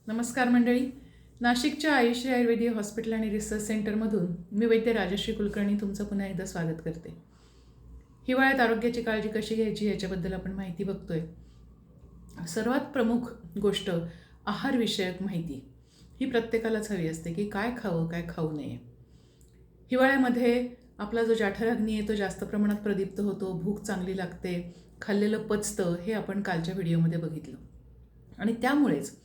नमस्कार मंडळी. नाशिकच्या आयुष्य आयुर्वेदिक हॉस्पिटल आणि रिसर्च सेंटरमधून मी वैद्य राजश्री कुलकर्णी तुमचं पुन्हा एकदा स्वागत करते. हिवाळ्यात आरोग्याची काळजी कशी घ्यायची याच्याबद्दल आपण माहिती बघतोय. सर्वात प्रमुख गोष्ट आहारविषयक माहिती ही प्रत्येकालाच हवी असते की काय खावं काय खाऊ नये. हिवाळ्यामध्ये आपला जो जठराग्नी आहे तो जास्त प्रमाणात प्रदीप्त होतो, भूक चांगली लागते, खाल्लेलं पचतं, हे आपण कालच्या व्हिडिओमध्ये बघितलं. आणि त्यामुळेच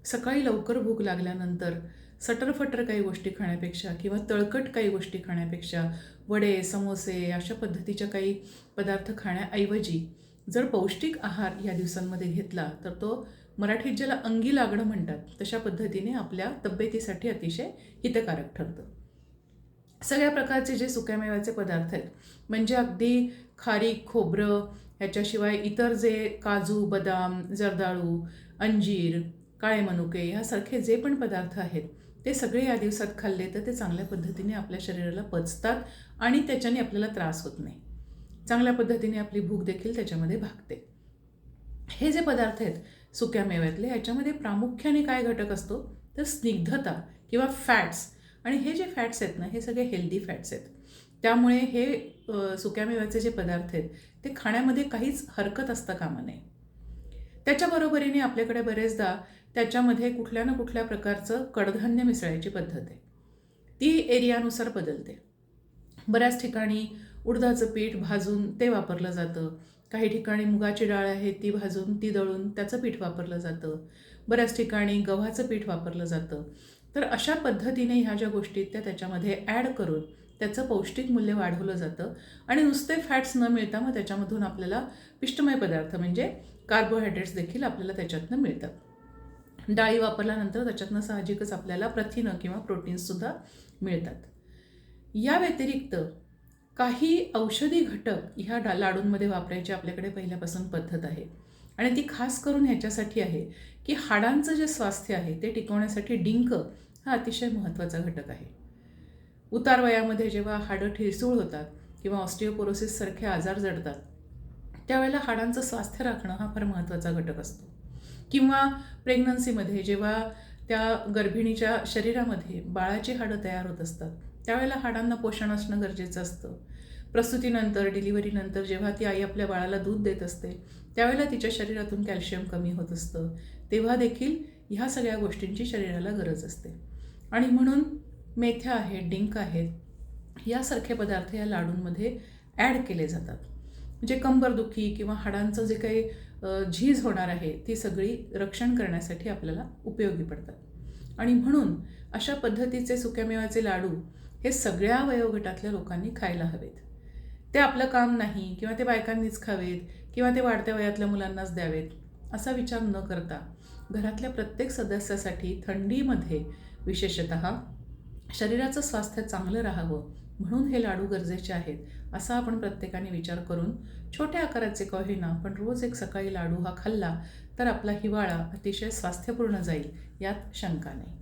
सकाळी लवकर भूक लागल्यानंतर सटरफटर काही गोष्टी खाण्यापेक्षा किंवा तळकट काही गोष्टी खाण्यापेक्षा वडे, समोसे अशा पद्धतीच्या काही पदार्थ खाण्याऐवजी जर पौष्टिक आहार या दिवसांमध्ये घेतला तर तो मराठीत ज्याला अंगी लागणं म्हणतात तशा पद्धतीने आपल्या तब्येतीसाठी अतिशय हितकारक ठरतं. सगळ्या प्रकारचे जे सुक्यामेव्याचे पदार्थ आहेत म्हणजे अगदी खारीक, खोबरं, ह्याच्याशिवाय इतर जे काजू, बदाम, जर्दाळू, अंजीर, काळे मनुके ह्यासारखे जे पण पदार्थ आहेत ते सगळे या दिवसात खाल्ले तर ते चांगल्या पद्धतीने आपल्या शरीराला पचतात आणि त्याच्याने आपल्याला त्रास होत नाही. चांगल्या पद्धतीने आपली भूक देखील त्याच्यामध्ये भागते. हे जे पदार्थ आहेत सुक्या मेव्यातले ह्याच्यामध्ये प्रामुख्याने काय घटक असतो तर स्निग्धता किंवा फॅट्स. आणि हे जे फॅट्स आहेत ना हे सगळे हेल्दी फॅट्स आहेत. त्यामुळे हे सुक्यामेव्याचे जे पदार्थ आहेत ते खाण्यामध्ये काहीच हरकत असता कामा नये. त्याच्याबरोबरीने आपल्याकडे बरेचदा त्याच्यामध्ये कुठल्या ना कुठल्या प्रकारचं कडधान्य मिसळायची पद्धत आहे. ती एरियानुसार बदलते. बऱ्याच ठिकाणी उडदाचं पीठ भाजून ते वापरलं जातं. काही ठिकाणी मुगाची डाळ आहे ती भाजून ती दळून त्याचं पीठ वापरलं जातं. बऱ्याच ठिकाणी गव्हाचं पीठ वापरलं जातं. तर अशा पद्धतीने ह्या ज्या गोष्टी त्या त्याच्यामध्ये ॲड करून त्याचं पौष्टिक मूल्य वाढवलं जातं आणि नुसते फॅट्स न मिळता मग त्याच्यामधून आपल्याला पिष्टमय पदार्थ म्हणजे कार्बोहायड्रेट्स देखील आपल्याला त्याच्यातनं मिळतात. डाळी वापरल्यानंतर त्याच्यातनं साहजिकच आपल्याला प्रथिनं किंवा प्रोटीन्ससुद्धा मिळतात. या व्यतिरिक्त काही औषधी घटक ह्या लाडूंमध्ये वापरायची आपल्याकडे पहिल्यापासून पद्धत आहे आणि ती खास करून ह्याच्यासाठी आहे की हाडांचं जे स्वास्थ्य आहे ते टिकवण्यासाठी डिंक हा अतिशय महत्त्वाचा घटक आहे. उतार वयामध्ये जेव्हा हाडं ठिसूळ होतात किंवा ऑस्टिओपोरोसिससारखे आजार जडतात त्यावेळेला हाडांचं स्वास्थ्य राखणं हा फार महत्त्वाचा घटक असतो. किंवा प्रेग्नन्सीमध्ये जेव्हा त्या गर्भिणीच्या शरीरामध्ये बाळाची हाडं तयार होत असतात त्यावेळेला हाडांना पोषण असणं गरजेचं असतं. प्रसूतीनंतर डिलिव्हरीनंतर जेव्हा ती आई आपल्या बाळाला दूध देत असते त्यावेळेला तिच्या शरीरातून कॅल्शियम कमी होत असतं. तेव्हा देखील ह्या सगळ्या गोष्टींची शरीराला गरज असते. आणि म्हणून मेथ्या आहेत, डिंक आहेत यासारखे पदार्थ या लाडूंमध्ये ॲड केले जातात. म्हणजे कंबरदुखी किंवा हाडांचं जे काही झीज होणार आहे ती सगळी रक्षण करण्यासाठी आपल्याला उपयोगी पडतात. आणि म्हणून अशा पद्धतीचे सुक्यामेव्याचे लाडू हे सगळ्या वयोगटातल्या लोकांनी खायला हवेत. ते आपलं काम नाही किंवा ते बायकांनीच खावेत किंवा ते वाढत्या वयातल्या मुलांनाच द्यावेत असा विचार न करता घरातल्या प्रत्येक सदस्यासाठी थंडीमध्ये विशेषतः शरीराचं स्वास्थ्य चांगलं राहावं म्हणून हे लाडू गरजेचे आहेत असा आपण प्रत्येकाने विचार करून छोट्या आकाराचे का होईना पण रोज एक सकाळी लाडू हा खाल्ला तर आपला हिवाळा अतिशय स्वास्थ्यपूर्ण जाईल यात शंका नाही.